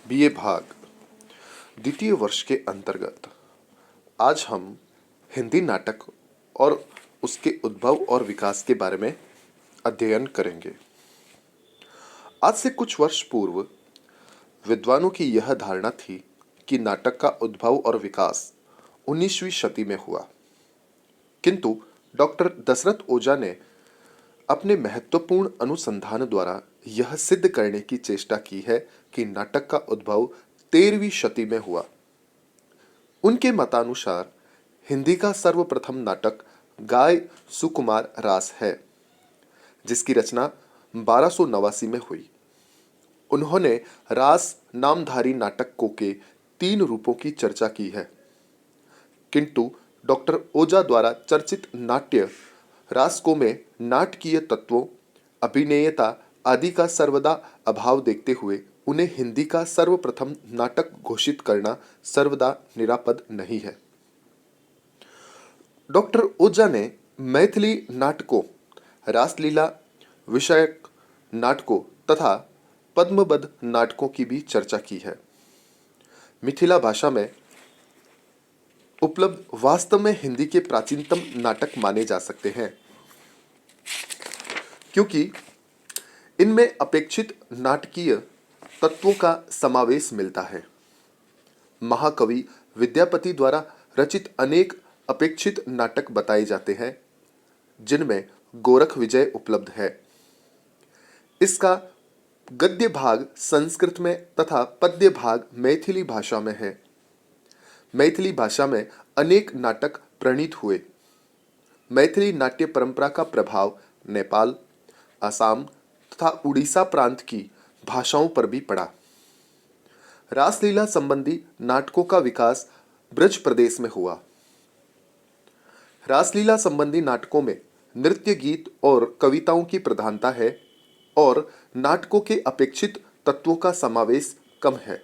BA भाग द्वितीय वर्ष के अंतर्गत आज हम हिंदी नाटक और उसके उद्भव और विकास के बारे में अध्ययन करेंगे। आज से कुछ वर्ष पूर्व विद्वानों की यह धारणा थी कि नाटक का उद्भव और विकास 19वीं शती में हुआ, किंतु डॉक्टर दशरथ ओझा ने अपने महत्वपूर्ण अनुसंधान द्वारा यह सिद्ध करने की चेष्टा की है कि नाटक का उद्भव 13वीं शती में हुआ। उनके मतानुसार हिंदी का सर्वप्रथम नाटक गाय सुकुमार रास है, जिसकी रचना 1289 में हुई। उन्होंने रास नामधारी नाटकों के 3 रूपों की चर्चा की है, किंतु डॉक्टर ओझा द्वारा चर्चित नाट्य रासकों में नाटकीय तत्वों, अभिनेयता आदि का सर्वदा अभाव देखते हुए उन्हें हिंदी का सर्वप्रथम नाटक घोषित करना सर्वदा निरापद नहीं है। डॉक्टर ओझा ने मैथिली नाटकों, रासलीला विषयक नाटकों तथा पद्मबद्ध नाटकों की भी चर्चा की है। मिथिला भाषा में उपलब्ध वास्तव में हिंदी के प्राचीनतम नाटक माने जा सकते हैं, क्योंकि इनमें अपेक्षित नाटकीय तत्वों का समावेश मिलता है। महाकवि विद्यापति द्वारा रचित अनेक अपेक्षित नाटक बताए जाते हैं, जिनमें गोरख विजय उपलब्ध है। इसका गद्य भाग संस्कृत में तथा पद्य भाग मैथिली भाषा में है। मैथिली भाषा में अनेक नाटक प्रणीत हुए। मैथिली नाट्य परंपरा का प्रभाव नेपाल, असम तथा उड़ीसा प्रांत की भाषाओं पर भी पड़ा। रासलीला संबंधी नाटकों का विकास ब्रज प्रदेश में हुआ। रासलीला संबंधी नाटकों में नृत्य, गीत और कविताओं की प्रधानता है और नाटकों के अपेक्षित तत्वों का समावेश कम है।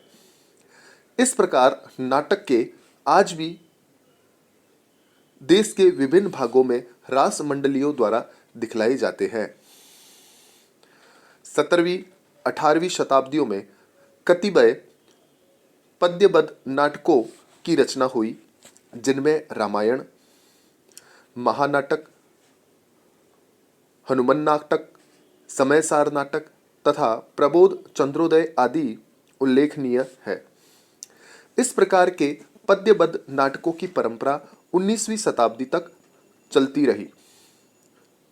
इस प्रकार नाटक के आज भी देश के विभिन्न भागों में रास मंडलियों द्वारा दिखलाए जाते हैं। 17वीं 18वीं शताब्दियों में कतिपय पद्यबद्ध नाटकों की रचना हुई, जिनमें रामायण, महानाटक, हनुमान नाटक, समयसार नाटक तथा प्रबोध चंद्रोदय आदि उल्लेखनीय है। इस प्रकार के पद्यबद्ध नाटकों की परंपरा 19वीं शताब्दी तक चलती रही।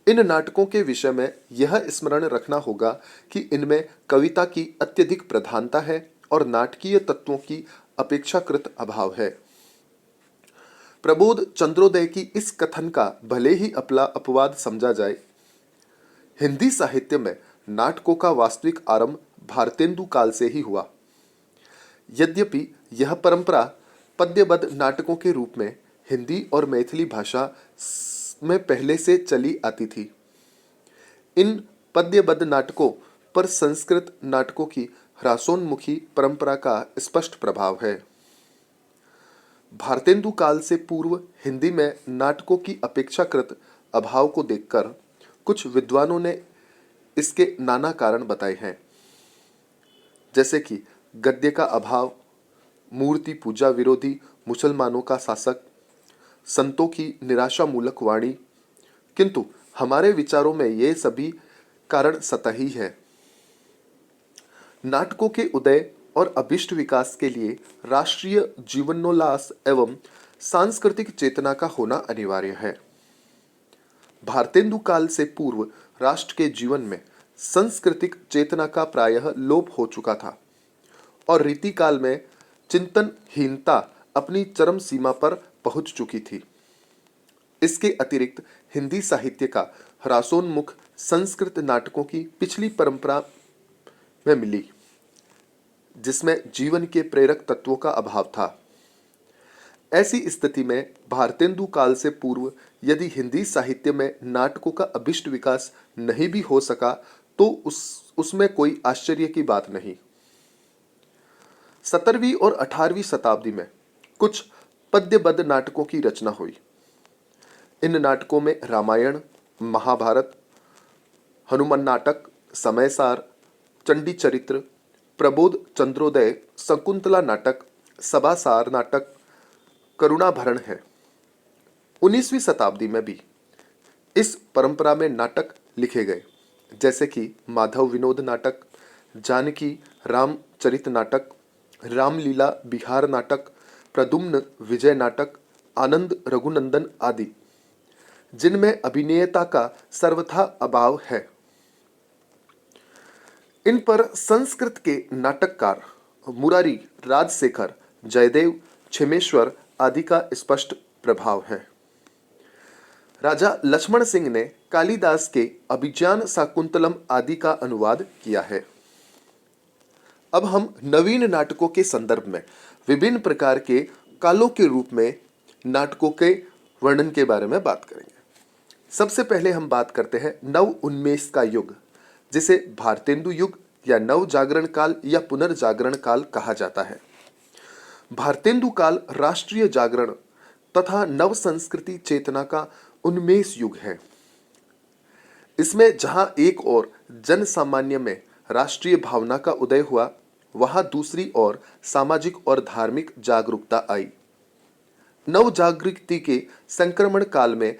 इन नाटकों के विषय में यह स्मरण रखना होगा कि इनमें कविता की अत्यधिक प्रधानता है और नाटकीय तत्वों की अपेक्षाकृत अभाव है। प्रबोध चंद्रोदय की इस कथन का भले ही अपवाद समझा जाए, हिंदी साहित्य में नाटकों का वास्तविक आरंभ भारतेंदु काल से ही हुआ। यद्यपि यह परंपरा पद्यबद्ध नाटकों के रूप में हिंदी और मैथिली भाषा में पहले से चली आती थी, इन पद्यबद्ध नाटकों पर संस्कृत नाटकों की ह्रासोन्मुखी परंपरा का स्पष्ट प्रभाव है। भारतेंदु काल से पूर्व हिंदी में नाटकों की अपेक्षाकृत अभाव को देखकर कुछ विद्वानों ने इसके नाना कारण बताए हैं, जैसे कि गद्य का अभाव, मूर्ति पूजा विरोधी मुसलमानों का शासक, संतों की निराशामूलक वाणी, किंतु हमारे विचारों में ये सभी कारण सतही है। नाटकों के उदय और अभिष्ट विकास के लिए राष्ट्रीय जीवनोल्लास एवं सांस्कृतिक चेतना का होना अनिवार्य है। भारतेंदु काल से पूर्व राष्ट्र के जीवन में सांस्कृतिक चेतना का प्रायः लोप हो चुका था और रीति काल में चिंतनहीनता अपनी चरम सीमा पर पहुंच चुकी थी। इसके अतिरिक्त हिंदी साहित्य का ह्रासोन्मुख संस्कृत नाटकों की पिछली परंपरा में मिली, जिसमें जीवन के प्रेरक तत्वों का अभाव था। ऐसी स्थिति में भारतेंदु काल से पूर्व यदि हिंदी साहित्य में नाटकों का अभिष्ट विकास नहीं भी हो सका तो उसमें कोई आश्चर्य की बात नहीं। 17वीं और 18वीं शताब्दी में कुछ पद्यबद्ध नाटकों की रचना हुई। इन नाटकों में रामायण, महाभारत, हनुमान नाटक, समयसार, चंडी चरित्र, प्रबोध चंद्रोदय, शकुंतला नाटक, सभासार नाटक, करुणाभरण है। 19वीं शताब्दी में भी इस परंपरा में नाटक लिखे गए, जैसे कि माधव विनोद नाटक, जानकी रामचरित नाटक, रामलीला बिहार नाटक, प्रद्युम्न विजय नाटक, आनंद रघुनंदन आदि, जिनमें अभिनेता का सर्वथा अभाव है। इन पर संस्कृत के नाटककार मुरारी, राजशेखर, जयदेव, छिमेश्वर आदि का स्पष्ट प्रभाव है। राजा लक्ष्मण सिंह ने कालिदास के अभिज्ञान शाकुंतलम आदि का अनुवाद किया है। अब हम नवीन नाटकों के संदर्भ में विभिन्न प्रकार के कालों के रूप में नाटकों के वर्णन के बारे में बात करेंगे। सबसे पहले हम बात करते हैं नव उन्मेष का युग, जिसे भारतेंदु युग या नव जागरण काल या पुनर्जागरण काल कहा जाता है। भारतेंदु काल राष्ट्रीय जागरण तथा नव संस्कृति चेतना का उन्मेष युग है। इसमें जहां एक ओर जन सामान्य में राष्ट्रीय भावना का उदय हुआ, वहां दूसरी ओर सामाजिक और धार्मिक जागरूकता आई। नव जागृति के संक्रमण काल में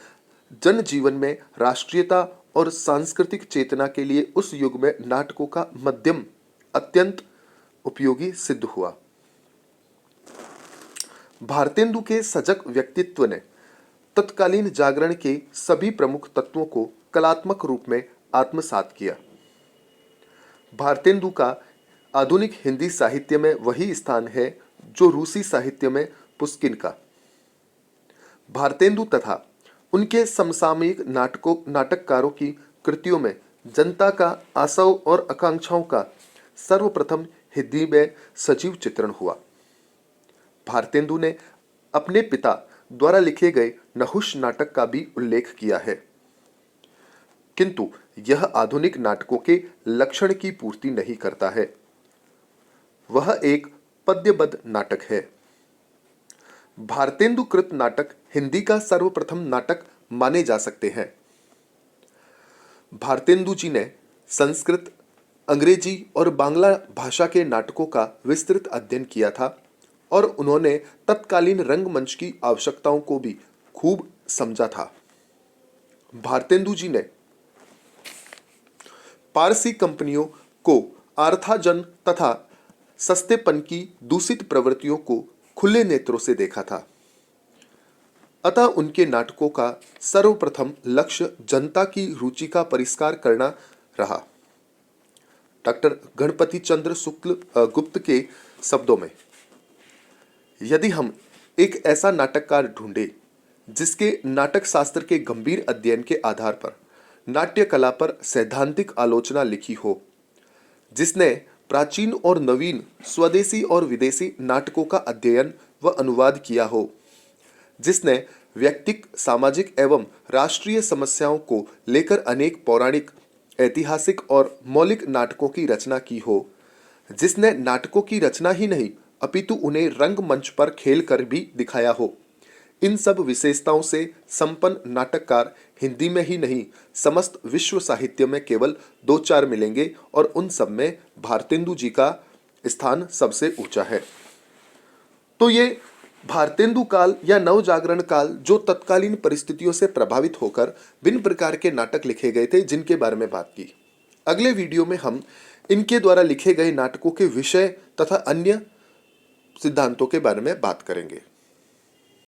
जन जीवन में राष्ट्रीयता और सांस्कृतिक चेतना के लिए उस युग में नाटकों का माध्यम अत्यंत उपयोगी सिद्ध हुआ। भारतेंदु के सजग व्यक्तित्व ने तत्कालीन जागरण के सभी प्रमुख तत्वों को कलात्मक रूप में आत्मसात किया। भारतेंदु का आधुनिक हिंदी साहित्य में वही स्थान है जो रूसी साहित्य में पुष्किन का। भारतेंदु तथा उनके समसामयिक नाटककारों की कृतियों में जनता का आशय और आकांक्षाओं का सर्वप्रथम हिंदी में सजीव चित्रण हुआ। भारतेंदु ने अपने पिता द्वारा लिखे गए नहुष नाटक का भी उल्लेख किया है, किंतु यह आधुनिक नाटकों के लक्षण की पूर्ति नहीं करता है। वह एक पद्यबद्ध नाटक है। भारतेंदु कृत नाटक हिंदी का सर्वप्रथम नाटक माने जा सकते हैं। भारतेंदु जी ने संस्कृत, अंग्रेजी और बांग्ला भाषा के नाटकों का विस्तृत अध्ययन किया था और उन्होंने तत्कालीन रंगमंच की आवश्यकताओं को भी खूब समझा था। भारतेंदु जी ने पारसी कंपनियों को अर्थार्जन तथा सस्तेपन की दूषित प्रवृत्तियों को खुले नेत्रों से देखा था। अतः उनके नाटकों का सर्वप्रथम लक्ष्य जनता की रुचि का परिष्कार करना रहा। डॉक्टर गणपति चंद्र शुक्ल गुप्त के शब्दों में, यदि हम एक ऐसा नाटककार ढूंढे जिसके नाटक शास्त्र के गंभीर अध्ययन के आधार पर नाट्य कला पर सैद्धांतिक आलोचना लिखी हो, जिसने प्राचीन और नवीन, स्वदेशी और विदेशी नाटकों का अध्ययन व अनुवाद किया हो, जिसने व्यक्तिक, सामाजिक एवं राष्ट्रीय समस्याओं को लेकर अनेक पौराणिक, ऐतिहासिक और मौलिक नाटकों की रचना की हो, जिसने नाटकों की रचना ही नहीं अपितु उन्हें रंगमंच पर खेल कर भी दिखाया हो, इन सब विशेषताओं से संपन्न नाटककार हिंदी में ही नहीं समस्त विश्व साहित्य में केवल 2-4 मिलेंगे और उन सब में भारतेंदु जी का स्थान सबसे ऊंचा है। तो ये भारतेंदु काल या नवजागरण काल जो तत्कालीन परिस्थितियों से प्रभावित होकर भिन्न प्रकार के नाटक लिखे गए थे, जिनके बारे में बात की। अगले वीडियो में हम इनके द्वारा लिखे गए नाटकों के विषय तथा अन्य सिद्धांतों के बारे में बात करेंगे।